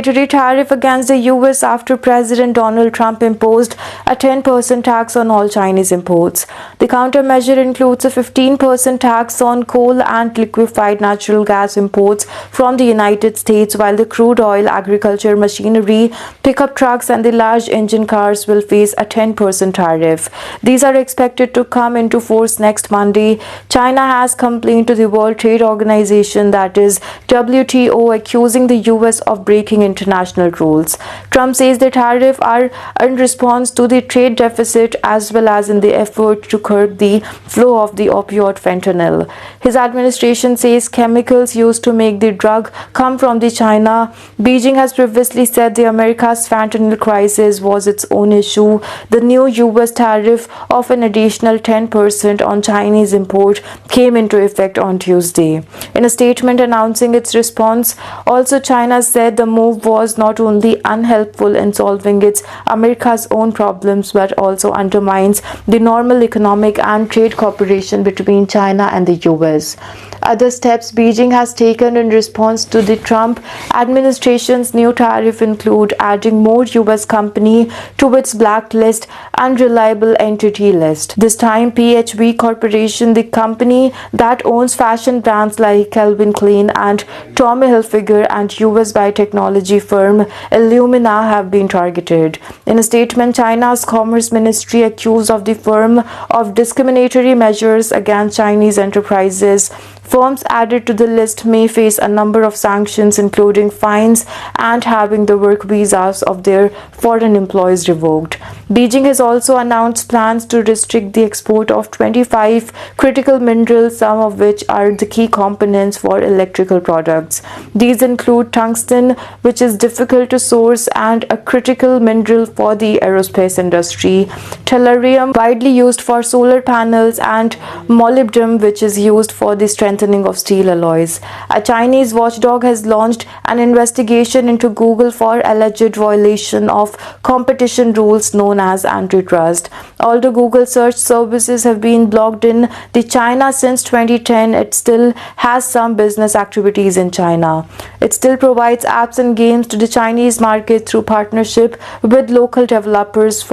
Retaliatory tariff against the US after President Donald Trump imposed a 10% tax on all Chinese imports. The countermeasure includes a 15% tax on coal and liquefied natural gas imports from the United States, while the crude oil, agriculture machinery, pickup trucks, and the large engine cars will face a 10% tariff. These are expected to come into force next Monday. China has complained to the World Trade Organization, that is WTO, accusing the US of breaking international rules. Trump says the tariffs are in response to the trade deficit as well as in the effort to curb the flow of the opioid fentanyl. His administration says chemicals used to make the drug come from China. Beijing has previously said the America's fentanyl crisis was its own issue. The new US tariff of an additional 10% on Chinese import came into effect on Tuesday. In a statement announcing its response, also China said the move was not only unhelpful in solving its America's own problems but also undermines the normal economic and trade cooperation between China and the US. Other steps Beijing has taken in response to the Trump administration's new tariff include adding more US companies to its blacklist and reliable entity list. This time, PHB Corporation, the company that owns fashion brands like Calvin Klein and Tommy Hilfiger, and US biotechnology firm Illumina have been targeted. In a statement, China's Commerce Ministry accused of the firm of discriminatory measures against Chinese enterprises. Firms added to the list may face a number of sanctions, including fines and having the work visas of their foreign employees revoked. Beijing has also announced plans to restrict the export of 25 critical minerals, some of which are the key components for electrical products. These include tungsten, which is difficult to source and a critical mineral for the aerospace industry, tellurium, widely used for solar panels, and molybdenum, which is used for the strengthening of steel alloys. A Chinese watchdog has launched an investigation into Google for alleged violation of competition rules known as antitrust. Although Google search services have been blocked in China since 2010, it still has some business activities in China. It still provides apps and games to the Chinese market through partnership with local developers.